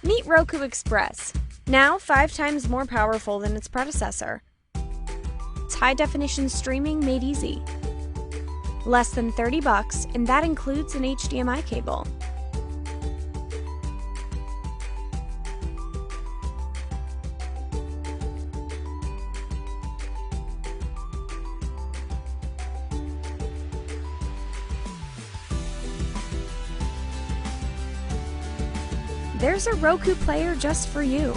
Meet Roku Express, now 5 times more powerful than its predecessor. It's high-definition streaming made easy. Less than $30, and that includes an HDMI cable. There's a Roku player just for you.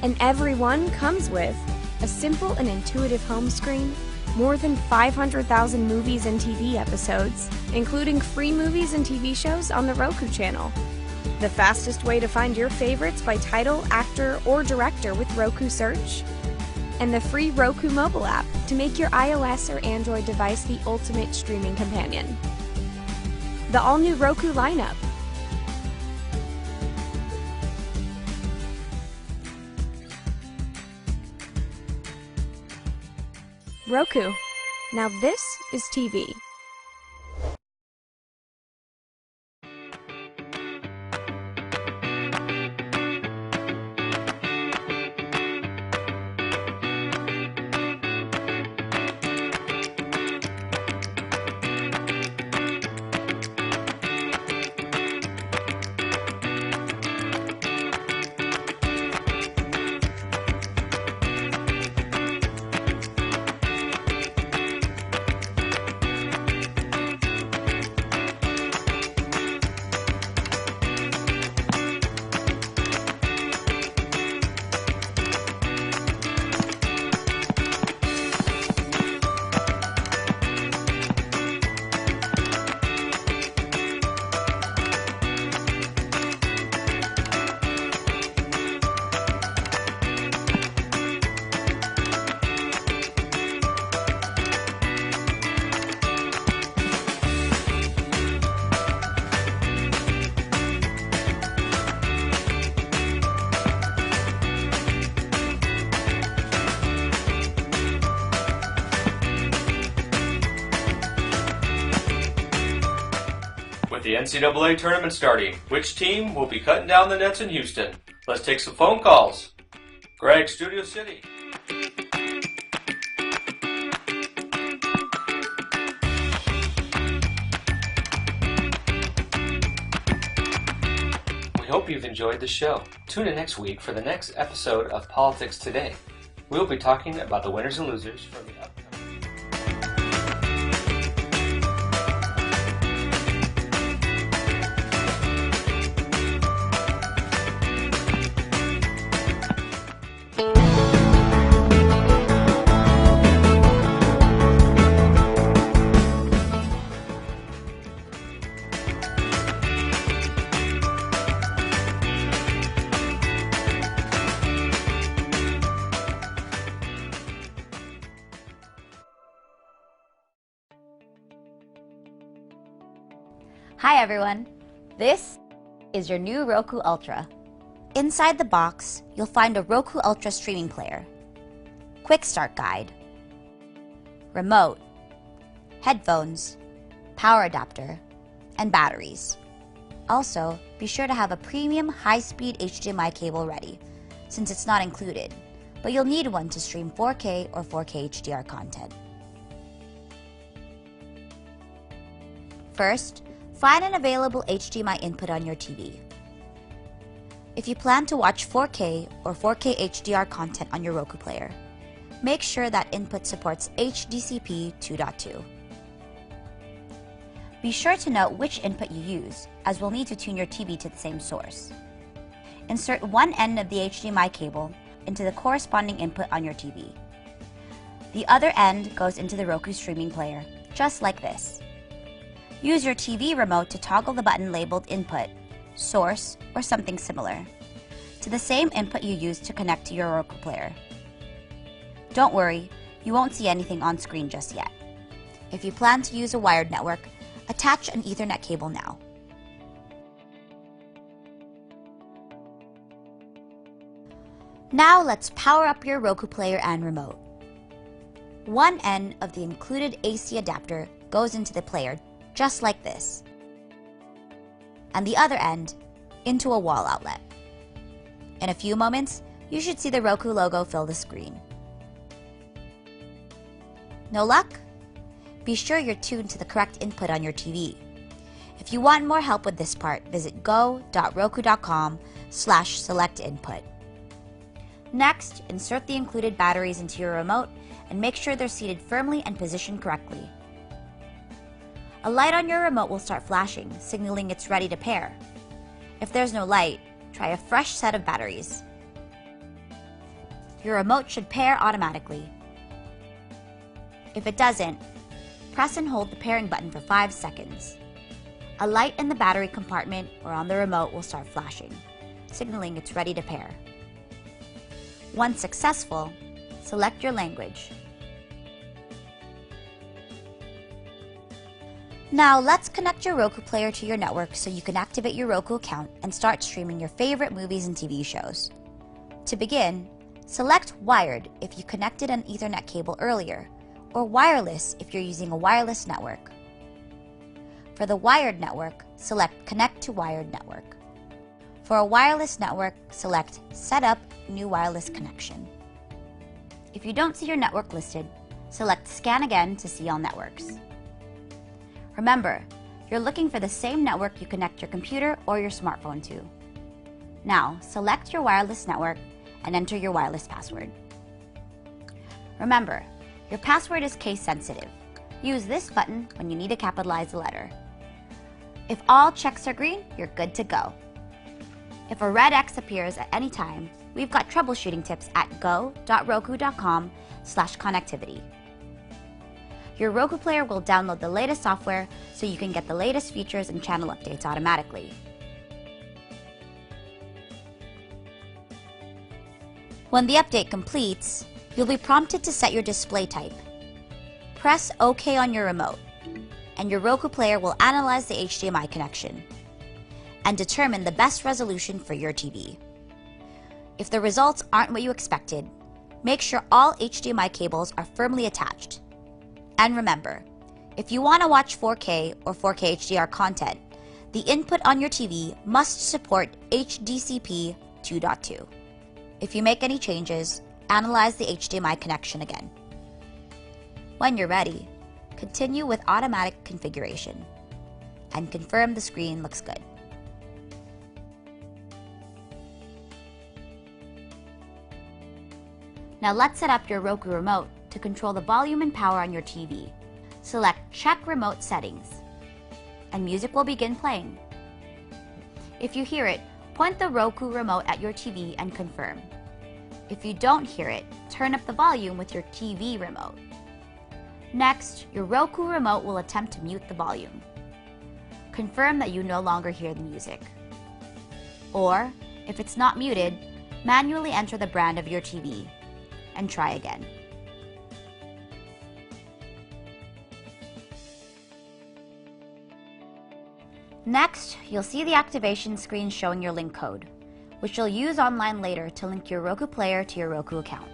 And every one comes with a simple and intuitive home screen, more than 500,000 movies and TV episodes, including free movies and TV shows on the Roku channel. The fastest way to find your favorites by title, actor, or director with Roku Search. And the free Roku mobile app to make your iOS or Android device the ultimate streaming companion. The all-new Roku lineup. Roku. Now this is TV. With the NCAA tournament starting, which team will be cutting down the nets in Houston? Let's take some phone calls. Greg, Studio City. We hope you've enjoyed the show. Tune in next week for the next episode of Politics Today. We'll be talking about the winners and losers from the upcoming... Hi everyone, this is your new Roku Ultra. Inside the box, you'll find a Roku Ultra streaming player, quick start guide, remote, headphones, power adapter, and batteries. Also, be sure to have a premium high-speed HDMI cable ready, since it's not included, but you'll need one to stream 4K or 4K HDR content. First, find an available HDMI input on your TV. If you plan to watch 4K or 4K HDR content on your Roku player, make sure that input supports HDCP 2.2. Be sure to note which input you use, as we'll need to tune your TV to the same source. Insert one end of the HDMI cable into the corresponding input on your TV. The other end goes into the Roku streaming player, just like this. Use your TV remote to toggle the button labeled Input, Source, or something similar, to the same input you used to connect to your Roku player. Don't worry, you won't see anything on screen just yet. If you plan to use a wired network, attach an Ethernet cable now. Now let's power up your Roku player and remote. One end of the included AC adapter goes into the player, just like this. And the other end into a wall outlet. In a few moments, you should see the Roku logo fill the screen. No luck? Be sure you're tuned to the correct input on your TV. If you want more help with this part, visit go.roku.com/selectinput. Next, insert the included batteries into your remote and make sure they're seated firmly and positioned correctly. A light on your remote will start flashing, signaling it's ready to pair. If there's no light, try a fresh set of batteries. Your remote should pair automatically. If it doesn't, press and hold the pairing button for 5 seconds. A light in the battery compartment or on the remote will start flashing, signaling it's ready to pair. Once successful, select your language. Now let's connect your Roku player to your network so you can activate your Roku account and start streaming your favorite movies and TV shows. To begin, select Wired if you connected an Ethernet cable earlier, or Wireless if you're using a wireless network. For the wired network, select Connect to Wired Network. For a wireless network, select Set up New Wireless Connection. If you don't see your network listed, select Scan again to see all networks. Remember, you're looking for the same network you connect your computer or your smartphone to. Now, select your wireless network and enter your wireless password. Remember, your password is case sensitive. Use this button when you need to capitalize a letter. If all checks are green, you're good to go. If a red X appears at any time, we've got troubleshooting tips at go.roku.com/connectivity. Your Roku player will download the latest software so you can get the latest features and channel updates automatically. When the update completes, you'll be prompted to set your display type. Press OK on your remote, and your Roku player will analyze the HDMI connection and determine the best resolution for your TV. If the results aren't what you expected, make sure all HDMI cables are firmly attached. And remember, if you want to watch 4K or 4K HDR content, the input on your TV must support HDCP 2.2. If you make any changes, analyze the HDMI connection again. When you're ready, continue with automatic configuration and confirm the screen looks good. Now let's set up your Roku remote to control the volume and power on your TV. Select Check Remote Settings, and music will begin playing. If you hear it, point the Roku remote at your TV and confirm. If you don't hear it, turn up the volume with your TV remote. Next, your Roku remote will attempt to mute the volume. Confirm that you no longer hear the music. Or, if it's not muted, manually enter the brand of your TV and try again. Next, you'll see the activation screen showing your link code, which you'll use online later to link your Roku player to your Roku account.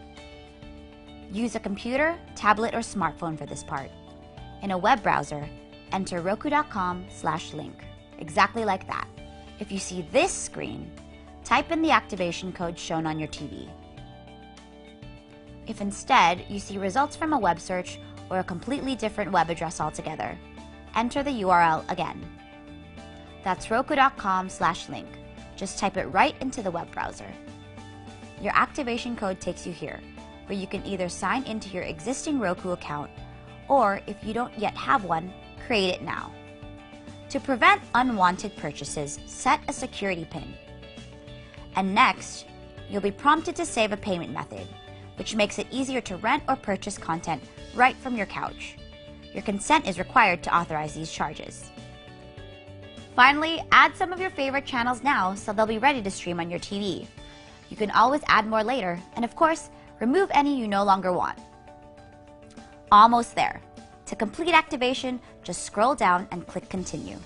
Use a computer, tablet, or smartphone for this part. In a web browser, enter roku.com/link, exactly like that. If you see this screen, type in the activation code shown on your TV. If instead you see results from a web search or a completely different web address altogether, enter the URL again. That's roku.com/link. Just type it right into the web browser. Your activation code takes you here, where you can either sign into your existing Roku account, or if you don't yet have one, create it now. To prevent unwanted purchases, set a security PIN. And next, you'll be prompted to save a payment method, which makes it easier to rent or purchase content right from your couch. Your consent is required to authorize these charges. Finally, add some of your favorite channels now so they'll be ready to stream on your TV. You can always add more later, and of course, remove any you no longer want. Almost there. To complete activation, just scroll down and click Continue.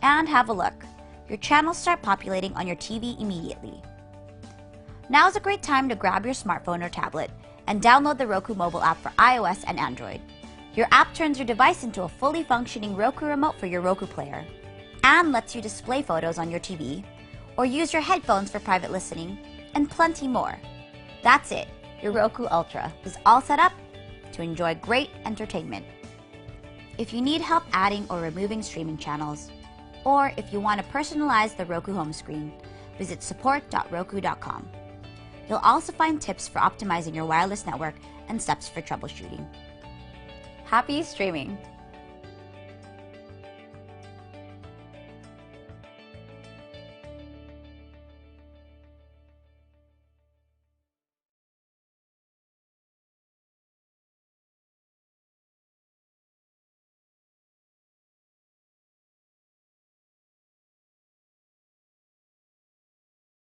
And have a look. Your channels start populating on your TV immediately. Now is a great time to grab your smartphone or tablet and download the Roku mobile app for iOS and Android. Your app turns your device into a fully functioning Roku remote for your Roku player and lets you display photos on your TV or use your headphones for private listening, and plenty more. That's it. Your Roku Ultra is all set up to enjoy great entertainment. If you need help adding or removing streaming channels, or if you want to personalize the Roku home screen, visit support.roku.com. You'll also find tips for optimizing your wireless network and steps for troubleshooting. Happy streaming!